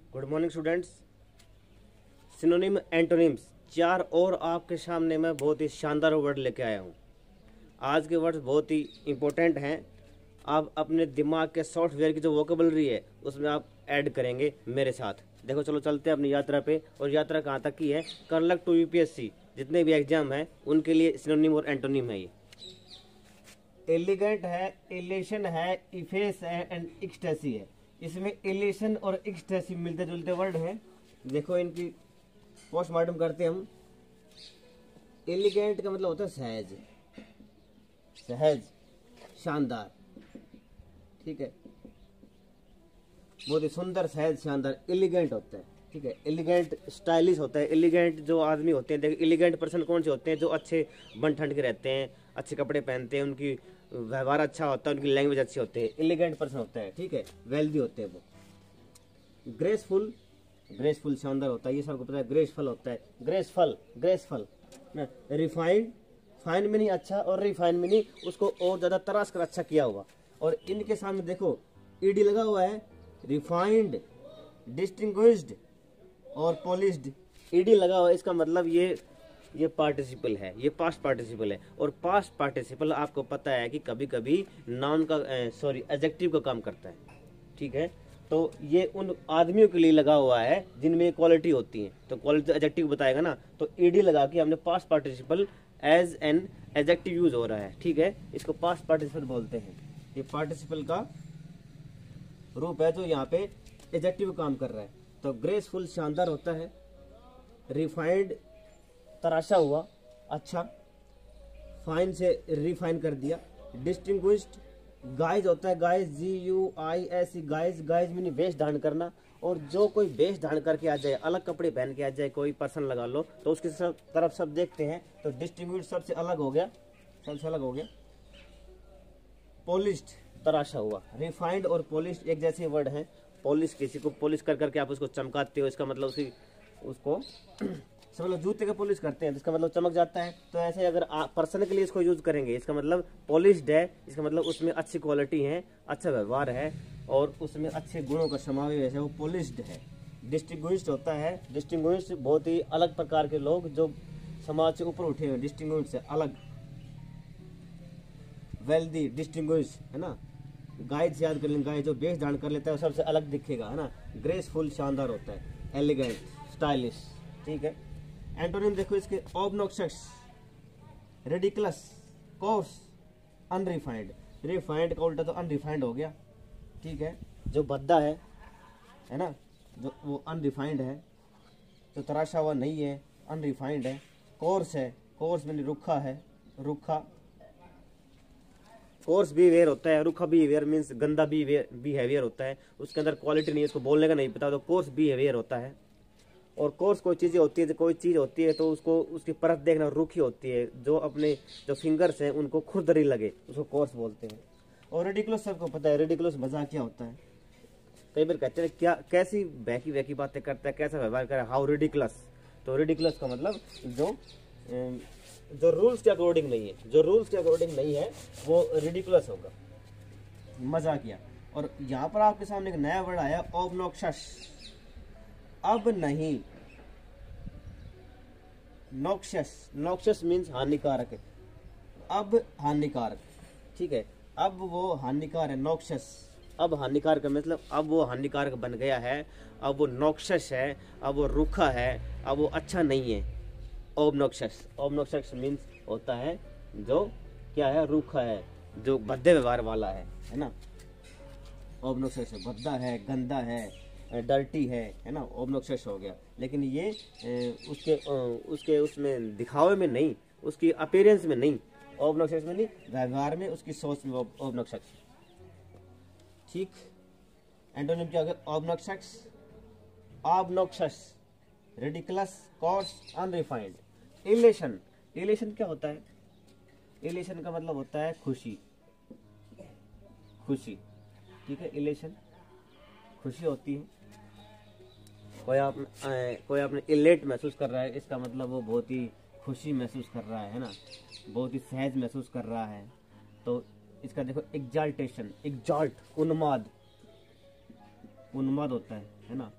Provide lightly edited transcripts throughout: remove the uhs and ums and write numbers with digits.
Good morning students. Synonym antonyms 4 और आपके सामने मैं बहुत ही शानदार वर्ड लेके आया हूँ। आज के वर्ड्स बहुत ही इम्पोर्टेंट हैं। आप अपने दिमाग के सॉफ्टवेयर की जो वोकेबलरी है उसमें आप ऐड करेंगे मेरे साथ। देखो चलो चलते हैं अपनी यात्रा पे। और यात्रा कहाँ तक की है? कर्लक टू यूपीएससी जितने भी एग्जाम हैं उनके लिए सिनोनिम और एंटोनिम है। ये एलिगेंट है, इलेशन है, इफेस है एंड एक्सटेसी है। इसमें इलेशन और एक्सटेसी मिलते जुलते वर्ड हैं। देखो इनकी पोस्टमार्टम करते हैं हम। एलिगेंट का मतलब होता है सहज, सहज, शानदार, ठीक है, बहुत ही सुंदर, सहज, शानदार, एलिगेंट होता है, ठीक है। एलिगेंट स्टाइलिश होता है। एलिगेंट जो आदमी होते हैं, देखो एलिगेंट पर्सन कौन से होते हैं? जो अच्छे बन ठंड के रहते हैं, अच्छे कपड़े पहनते हैं, उनकी व्यवहार अच्छा होता है, उनकी लैंग्वेज अच्छी होती है, एलिगेंट पर्सन होता है, ठीक है, वेल्दी होते हैं वो। ग्रेसफुल, ग्रेसफुल शानदार होता है, ये सबको पता है। ग्रेसफुल होता है, ग्रेसफुल, ग्रेसफुल। रिफाइंड, फाइन में नहीं अच्छा और रिफाइन में नहीं, उसको और ज़्यादा तराश कर अच्छा किया हुआ। और इनके सामने देखो ईडी लगा हुआ है। रिफाइंड, डिस्टिंग्विश्ड और पॉलिश्ड, ईडी लगा हुआ है। इसका मतलब ये पार्टिसिपल है, ये पास्ट पार्टिसिपल है। और पास्ट पार्टिसिपल आपको पता है कि कभी कभी नाउन का एडजेक्टिव का काम करता है, ठीक है। तो ये उन आदमियों के लिए लगा हुआ है जिनमें क्वालिटी होती है, तो क्वालिटी एडजेक्टिव बताएगा ना। तो ईडी लगा के हमने past participle as an adjective use हो रहा है, ठीक है। इसको पास्ट पार्टिसिपल बोलते हैं। ये पार्टिसिपल का रूप है जो यहाँ पे एडजेक्टिव काम कर रहा है। तो ग्रेसफुल शानदार होता है, रिफाइंड तराशा हुआ, अच्छा, फाइन से रिफाइन कर दिया। डिस्टिंग्विश्ड गाइज होता है, गाइज, GUIS, गाइज, गाइज मीनी वेश धारण करना। और जो कोई वेश धारण करके आ जाए, अलग कपड़े पहन के आ जाए, कोई पर्सन लगा लो, तो उसकी तरफ सब देखते हैं। तो डिस्टिंग्विश्ड सबसे अलग हो गया, सबसे अलग हो गया। पॉलिश्ड तराशा हुआ। रिफाइंड और पॉलिश्ड एक जैसे वर्ड हैं। पॉलिश, किसी को पॉलिश कर करके आप उसको चमकाते हो, इसका मतलब उसको सब लोग जूते का पॉलिश करते हैं, इसका मतलब चमक जाता है। तो ऐसे अगर पर्सन के लिए इसको यूज करेंगे, इसका मतलब पॉलिश्ड है, इसका मतलब उसमें अच्छी क्वालिटी है, अच्छा व्यवहार है और उसमें अच्छे गुणों का समावेश है, वो पॉलिश्ड है। डिस्टिंग्विश्ड होता है, डिस्टिंग्विश्ड बहुत ही अलग प्रकार के लोग जो समाज से ऊपर उठे हुए, डिस्टिंग्विश्ड से अलग। वेल्दी, डिस्टिंग्विश्ड है ना। गाइड से याद कर लेंगे, गाइड जो वेश धारण कर लेता है वो सबसे अलग दिखेगा, है ना। ग्रेसफुल शानदार होता है, एलिगेंट, स्टाइलिश, ठीक है। एंटोनिम देखो इसके, obnoxious, ridiculous, course, unrefined. Refined का उल्टा तो अनरिफाइंड हो गया, ठीक है। जो भद्दा है ना, जो वो अनरिफाइंड है, जो तराशा हुआ नहीं है, अनरिफाइंड है। कोर्स है, कोर्स में रुखा है, रुखा। कोर्स बिहेवियर होता है, रुखा बिहेवियर मीन्स गंदा बिहेवियर होता है, उसके अंदर क्वालिटी नहीं है, उसको बोलने का नहीं पता, तो कोर्स बिहेवियर होता है। और कोर्स कोई चीज़ें होती है, कोई चीज़ होती है तो उसको उसकी परत देखना रूखी होती है, जो अपने जो फिंगर्स हैं उनको खुरदरी लगे, उसको कोर्स बोलते हैं। और रेडिकुलस सबको पता है, रेडिकुलस मजाक क्या होता है। कई बार कहते हैं क्या, कैसी बहकी बहकी बातें करता है, कैसा व्यवहार कर रहा है, हाउ रेडिकुलस। तो रेडिकुलस का मतलब जो रूल्स के अकॉर्डिंग नहीं है, जो रूल्स के अकॉर्डिंग नहीं है वो रेडिकुलस होगा, मजाकिया। और यहाँ पर आपके सामने एक नया वर्ड आया, ऑब्नॉक्शियस। अब नहीं, नॉक्शियस, नॉक्शियस मीन्स हानिकारक है, अब हानिकारक, ठीक है। अब वो हानिकार है, नॉक्शियस। अब हानिकारक का मतलब अब वो हानिकारक बन गया है, अब वो नॉक्शियस है, अब वो रूखा है, अब वो अच्छा नहीं है। ऑब्नॉक्शियस, ऑब्नॉक्शियस मीन्स होता है जो क्या है, रूखा है, जो भद्दे व्यवहार वाला है ना। ऑब्नॉक्शियस है, भद्दा है, गंदा है, डर्टी है ना, ऑब्नॉक्शियस हो गया। लेकिन ये उसके उसमें दिखावे में नहीं, उसकी अपीयरेंस में नहीं, ऑब्नॉक्शियस में नहीं, व्यवहार में, उसकी सोच में ऑब्नॉक्शियस, ठीक। एंटोनिम क्या हो गया? Obnoxious, obnoxious, ridiculous, course, unrefined. Elation, elation क्या होता है? इलेशन का मतलब होता है खुशी, खुशी, ठीक है। इलेशन खुशी होती है। कोई आपने इलेट महसूस कर रहा है, इसका मतलब वो बहुत ही खुशी महसूस कर रहा है ना, बहुत ही सहज महसूस कर रहा है। तो इसका देखो एग्जाल्टेशन, एग्जाल्ट, उन्माद, उन्माद होता है ना।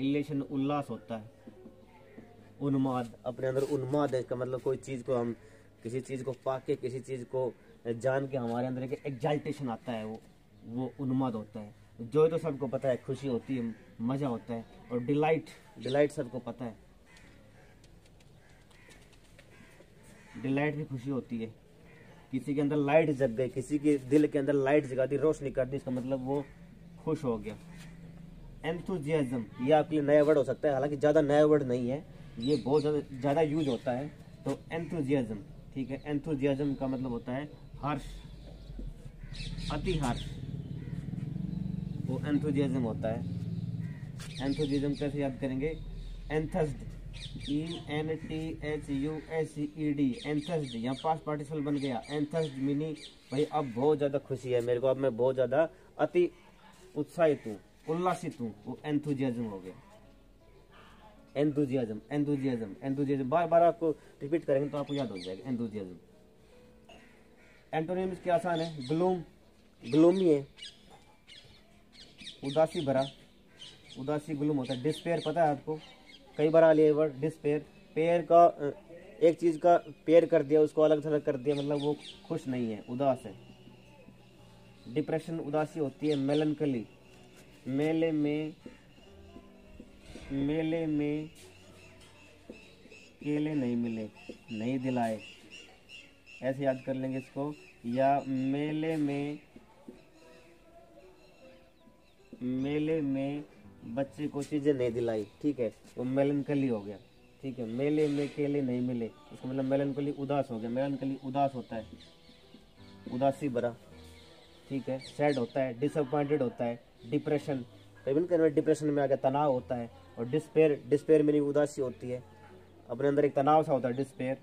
इलेशन उल्लास होता है, उन्माद, अपने अंदर उन्माद है। इसका मतलब कोई चीज को हम किसी चीज को पाके, किसी चीज को जान के हमारे अंदर एक एक्साल्टेशन आता है, वो उन्माद होता है। जो तो सबको पता है, खुशी होती है, मजा होता है। और डिलाइट सबको पता है, डिलाइट भी खुशी होती है। किसी के अंदर लाइट जग गई, किसी के दिल के अंदर लाइट जगा दी, रोशनी कर दी, इसका मतलब वो खुश हो गया। एंथुजियाज्म, ये आपके लिए नया वर्ड हो सकता है, हालांकि ज़्यादा नया वर्ड नहीं है, ये बहुत ज़्यादा यूज होता है। तो एंथुजियाज्म, ठीक है, एंथुजियाज्म का मतलब होता है हर्ष, अति हर्ष, वो एंथुजियाज्म होता है। एंथुजियाज्म कैसे याद करेंगे? एंथस्ड, ENTHUSED, एंथस्ड, यहाँ पास्ट पार्टिसिपल बन गया। एंथस्ड मीनिंग भाई अब बहुत ज़्यादा खुशी है मेरे को, अब मैं बहुत ज़्यादा अति उत्साहित हूँ, उल्लासित हूँ, वो एंथुजियाज्म हो गया। एंथुजियाज्म, एंथुजियाज्म, एंथुजियाज्म, बार बार आपको रिपीट करेंगे तो आपको याद हो जाएगा एंथुजियाज्म। एंटोनिम्स क्या आसान है? ग्लूम, ग्लूमी है, उदासी भरा, उदासी ग्लूम होता है। डिस्पेयर पता है आपको, कई बार आ लिया वर्ड डिस्पेयर। पेयर का एक चीज का पेयर कर दिया, उसको अलग थलग कर दिया, मतलब वो खुश नहीं है, उदास है। डिप्रेशन उदासी होती है। मेलनकली, मेले में केले नहीं मिले, नहीं दिलाए, ऐसे याद कर लेंगे इसको। या मेले में बच्चे को चीजें नहीं दिलाई, ठीक है, वो मेलनकली हो गया। ठीक है, मेले में केले नहीं मिले, इसका मतलब मेलनकली उदास हो गया। मेलनकली उदास होता है, उदासी भरा, ठीक है। सैड होता है, डिसअपॉइंटेड होता है। डिप्रेशन, डिप्रेशन में आ गया, तनाव होता है। और डिस्पेयर में उदासी होती है, अपने अंदर एक तनाव सा होता है, डिस्पेयर।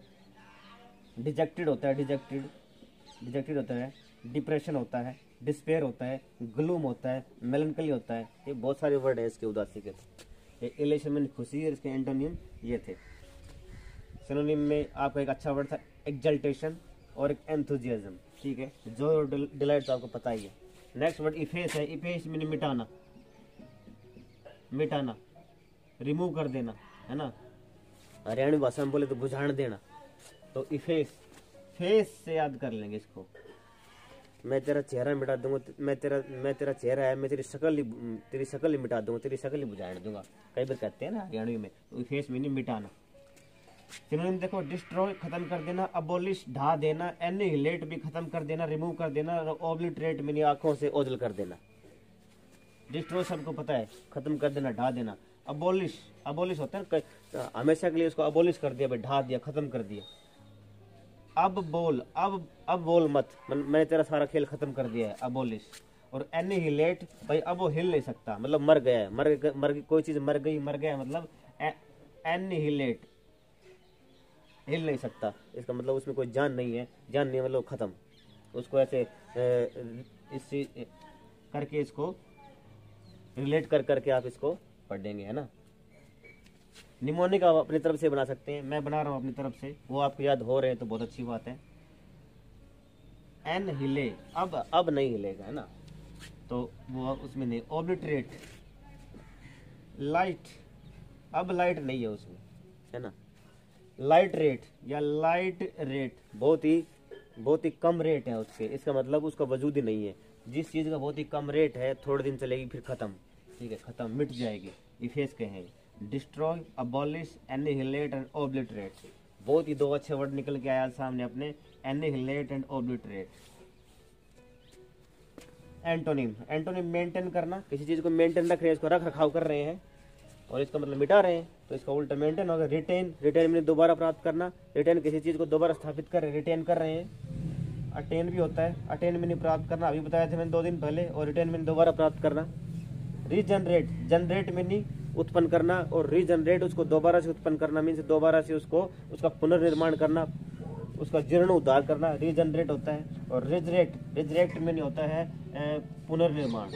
डिजेक्टेड होता है, डिजेक्टेड होता है। डिप्रेशन होता है, डिस्पेयर होता है, ग्लूम होता है, मेलनकली होता है। ये बहुत सारे वर्ड है इसके उदासी के। ये इलेशन में खुशी है, इसके एंटोनिम ये थे। सिनोनिम में आपका एक अच्छा वर्ड था एक्सल्टेशन और एक एंथुजियाज्म, ठीक है। जो डिलाइट तो आपको पता ही है। नेक्स्ट वर्ड इफेस है। इफेस मीन मिटाना, मिटाना, रिमूव कर देना, है ना। हरियाणवी भाषा में बोले तो बुझाण देना। तो इफेस, फेस से याद कर लेंगे इसको। मैं तेरा चेहरा मिटा दूंगा, मैं तेरा चेहरा है, मैं तेरी शक्ल ही मिटा दूंगा, तेरी शक्ल ही बुझाड़ दूंगा, कई बार कहते हैं ना हरियाणवी में। तो फेस मीनिंग मिटाना। सिनोनिम देखो, डिस्ट्रॉय खत्म कर देना, अबोलिश ढा देना, एनिहिलेट भी खत्म कर देना, रिमूव कर देना, ओब्लिटरेट मीनिंग आंखों से ओझल कर देना। डिस्ट्रॉय सबको पता है, खत्म कर देना, ढा देना। अबोलिश, अबोलिश होता है हमेशा के लिए, उसको अबोलिश कर दिया भाई, ढा दिया, खत्म कर दिया। अब बोल मत, मैंने तेरा सारा खेल खत्म कर दिया है, अबोलिश। और एनिहिलेट भाई, अब वो हिल नहीं सकता, मतलब मर गया है, मर कोई चीज मर गया मतलब एनिहिलेट, हिल नहीं सकता, इसका मतलब उसमें कोई जान नहीं है, मतलब खत्म। उसको ऐसे इस करके इसको रिलेट करके आप इसको पढ़ेंगे, है ना। निमोनिक आप अपनी तरफ से बना सकते हैं, मैं बना रहा हूँ अपनी तरफ से, वो आपको याद हो रहे हैं तो बहुत अच्छी बात है। एन हिले, अब नहीं हिलेगा, है ना, तो वो उसमें नहीं। ओब्लिटरेट, लाइट, अब लाइट नहीं है उसमें, है ना। लाइट रेट या लाइट रेट, बहुत ही कम रेट है उसके, इसका मतलब उसका वजूद ही नहीं है। जिस चीज़ का बहुत ही कम रेट है, थोड़े दिन चलेगी फिर खत्म, ठीक है, खत्म, मिट जाएगी। इफेस के हैं डिस्ट्रॉय, अबॉलिश, एनिहिलेट एंड ओब्लिटरेट। बहुत ही दो अच्छे वर्ड निकल के आया सामने अपने, annihilate and obliterate. Antonym, antonym maintain करना, किसी चीज को मेंटेन रख रहे हैं, इसको रख रखाव कर रहे हैं, और इसका मतलब मिटा रहे हैं, तो इसका उल्टा मेंटेन होगा। रिटेन, रिटेन में दोबारा प्राप्त करना, रिटेन किसी चीज को दोबारा स्थापित कर रहे हैं, रिटेन कर रहे हैं। अटेन भी होता है, अटेन में नहीं प्राप्त करना, अभी बताया था मैंने 2 दिन पहले। और रिटेन में दोबारा प्राप्त करना। रीजनरेट, जनरेट में नहीं उत्पन्न करना, और रीजनरेट उसको दोबारा से उत्पन्न करना, मीन्स दोबारा से उसका पुनर्निर्माण करना, उसका जीर्ण उद्धार करना, रीजनरेट होता है। और रिजरेक्ट में नहीं होता है पुनर्निर्माण,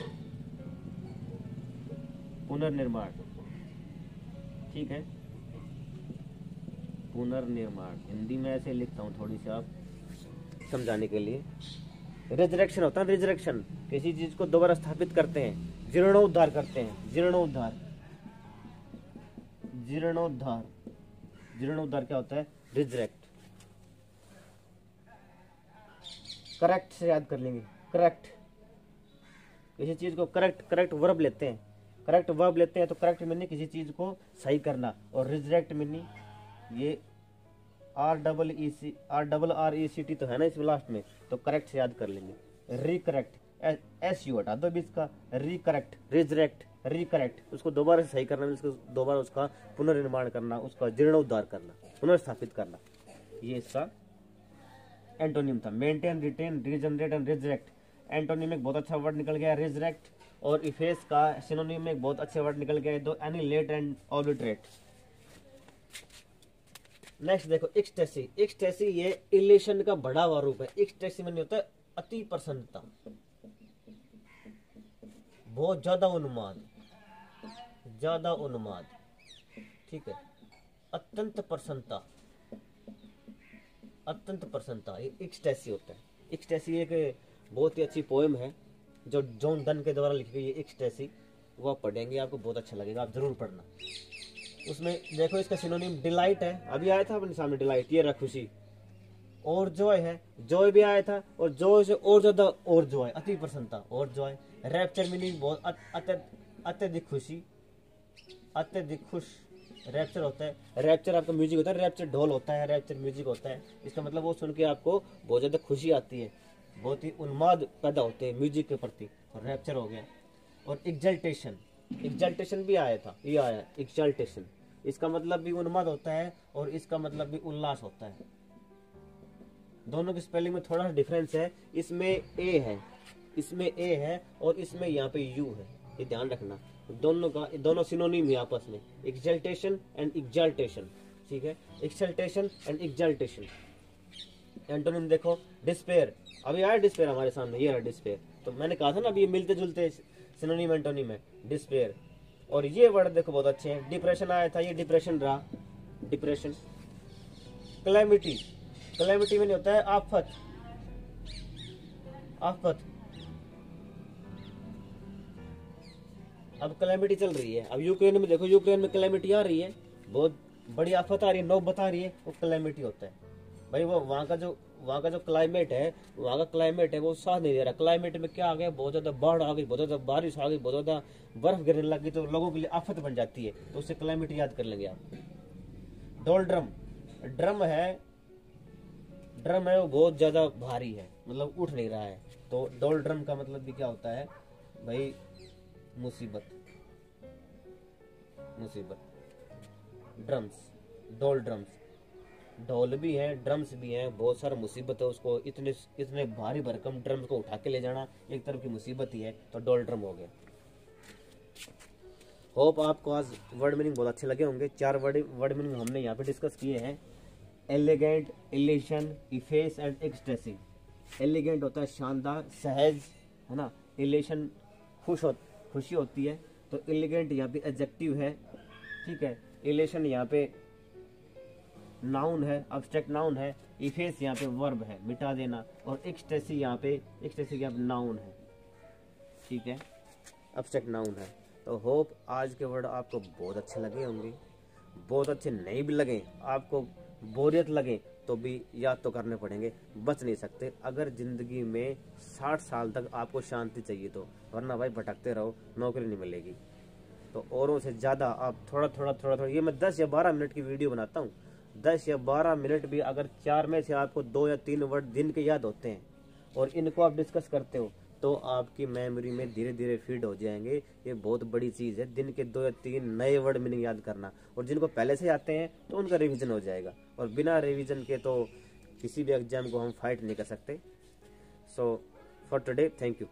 ठीक है, पुनर्निर्माण। हिंदी में ऐसे लिखता हूँ थोड़ी सी आप समझाने के लिए। रिजरेक्शन होता है, रिजरेक्शन, किसी चीज को दोबारा स्थापित करते हैं, जीर्णोद्धार करते हैं, जीर्णोद्धार। जीर्णोद्धार। जीर्णोद्धार क्या होता है? रिजरेक्ट। करेक्ट से याद कर लेंगे। करेक्ट, किसी चीज को करेक्ट वर्ब लेते हैं, करेक्ट वर्ब लेते हैं तो करेक्ट मीनिंग किसी चीज को सही करना, और रिजरेक्ट मीनिंग ये RRECT तो है ना इसमें लास्ट में, तो करेक्ट से याद कर लेंगे। रिकरेक्ट, एस यू हटा दो बीच का, रिकरेक्ट, रिजरेक्ट, रिकरेक्ट, उसको दोबारा से सही करना, उसको दोबारा उसका पुनर्निर्माण करना, उसका जीर्णोद्धार करना, पुनर्स्थापित करना, ये इसका एंटोनिम था। Maintain, retain, regenerate and resurrect. Antonym में एक बहुत अच्छा वर्ड निकल गया रिजरेक्ट, और इफेस का सिनोनिम में एक बहुत अच्छे वर्ड निकल गए दो, एनिलेट एंड ऑब्लिटरेट। नेक्स्ट देखो एक्सटेसी। एक्सटेसी ये इलेशन का बड़ा हुआ रूप है। एक्सटेसी में होता है अति प्रसन्नता, बहुत ज्यादा उन्माद, ज्यादा उन्माद, ठीक है। अत्यंत प्रसन्नता, अत्यंत प्रसन्नता, ये एक्सटेसी होता है। एक्सटेसी एक बहुत ही अच्छी पोएम है जो जॉन डन के द्वारा लिखी गई है एक्सटेसी, वो आप पढ़ेंगे आपको बहुत अच्छा लगेगा, आप जरूर पढ़ना। उसमें देखो इसका सिनोनिम डिलाइट है, अभी आया था अपने सामने डिलाइट, ये रहा खुशी, और जॉय है, जॉय भी आया था, और जॉय से और ज्यादा और जॉय, अति प्रसन्नता और जॉय। रैप्चर मीनिंग बहुत अत्यधिक खुशी, अत्यधिक खुश, रैप्चर होता है। रैप्चर आपका म्यूजिक होता है, रैप्चर ढोल होता है, रैप्चर म्यूजिक होता है। इसका मतलब वो सुन के आपको बहुत ज्यादा खुशी आती है, बहुत ही उन्माद पैदा होते हैं म्यूजिक के प्रति, और रैप्चर हो गया। और एग्जल्टेशन, एग्जल्टेशन भी आया था, ये आया एग्जल्टेशन, इसका मतलब भी उन्माद होता है और इसका मतलब भी उल्लास होता है। दोनों की स्पेलिंग में थोड़ा सा डिफरेंस है, इसमें ए है, इसमें ए है और इसमें यहाँ पे यू है, ये ध्यान रखना। दोनों का, दोनों सिनोनिम है आपस में, एक्सल्टेशन एंड एग्जल्टेशन, ठीक है। Exultation and exaltation. एंटोनिम देखो डिस्पेयर, अभी आया डिस्पेयर हमारे सामने, ये रहा डिस्पेयर, तो मैंने कहा था ना अभी ये मिलते जुलते सिनोनिम एंटोनिम है, डिस्पेयर। और ये वर्ड देखो बहुत अच्छे हैं, डिप्रेशन आया था, ये डिप्रेशन रहा, डिप्रेशन। क्लैमिटी, क्लैमिटी में नहीं होता है आफत, आफत। अब क्लैमिटी चल रही है, अब यूक्रेन में देखो, यूक्रेन में क्लैमिटी आ रही है, बहुत बड़ी आफत आ रही है, नौबत आ रही है, वो क्लैमिटी होता है भाई। वो वहाँ का जो क्लाइमेट है, वहाँ का क्लाइमेट है वो साथ नहीं दे रहा। क्लाइमेट में क्या आ गया, बहुत ज्यादा बाढ़ आ गई, बहुत ज्यादा बारिश आ गई, बहुत ज्यादा बर्फ गिरने लगी, तो लोगों के लिए आफत बन जाती है, तो उससे क्लाइमेट याद कर लेंगे आप। डोलड्रम, ड्रम है, ड्रम है वो बहुत ज्यादा भारी है, मतलब उठ नहीं रहा है, तो डोलड्रम का मतलब भी क्या होता है भाई, मुसीबत, मुसीबत। ड्रम्स, डोल ड्रम्स, ढोल भी है, ड्रम्स भी है, बहुत सारा मुसीबत है उसको, इतने भारी भरकम ड्रम्स को उठा के ले जाना एक तरफ की मुसीबत ही है, तो डोल ड्रम हो गया। होप आपको आज वर्ड मीनिंग बहुत अच्छे लगे होंगे। 4 वर्ड मीनिंग हमने यहाँ पे डिस्कस किए हैं, elegant, elation, efface and ecstasy. Elegant होता है शानदार, सहज, है ना। इलेशन खुशी होती है, तो एलिगेंट यहाँ पे एडजेक्टिव है, ठीक है। इलेशन यहाँ पे नाउन है, अब्स्ट्रैक्ट नाउन है। इफेस यहाँ पे वर्ब है, मिटा देना, और एक्सटेसी यहाँ पे नाउन है, ठीक है, अब्स्ट्रैक्ट नाउन है। तो होप आज के वर्ड आपको बहुत अच्छे लगे होंगे, बहुत अच्छे नहीं भी लगे, आपको बोरियत लगे तो भी याद तो करने पड़ेंगे, बच नहीं सकते। अगर जिंदगी में 60 साल तक आपको शांति चाहिए तो, वरना भाई भटकते रहो, नौकरी नहीं मिलेगी। तो औरों से ज़्यादा आप थोड़ा, ये मैं 10 या 12 मिनट की वीडियो बनाता हूँ, 10 या 12 मिनट भी अगर 4 में से आपको 2 या 3 वर्ड दिन के याद होते हैं और इनको आप डिस्कस करते हो, तो आपकी मेमोरी में धीरे धीरे फीड हो जाएंगे। ये बहुत बड़ी चीज़ है, दिन के 2 या 3 नए वर्ड मीनिंग याद करना, और जिनको पहले से आते हैं तो उनका रिवीजन हो जाएगा, और बिना रिवीजन के तो किसी भी एग्जाम को हम फाइट नहीं कर सकते। So for today, thank you.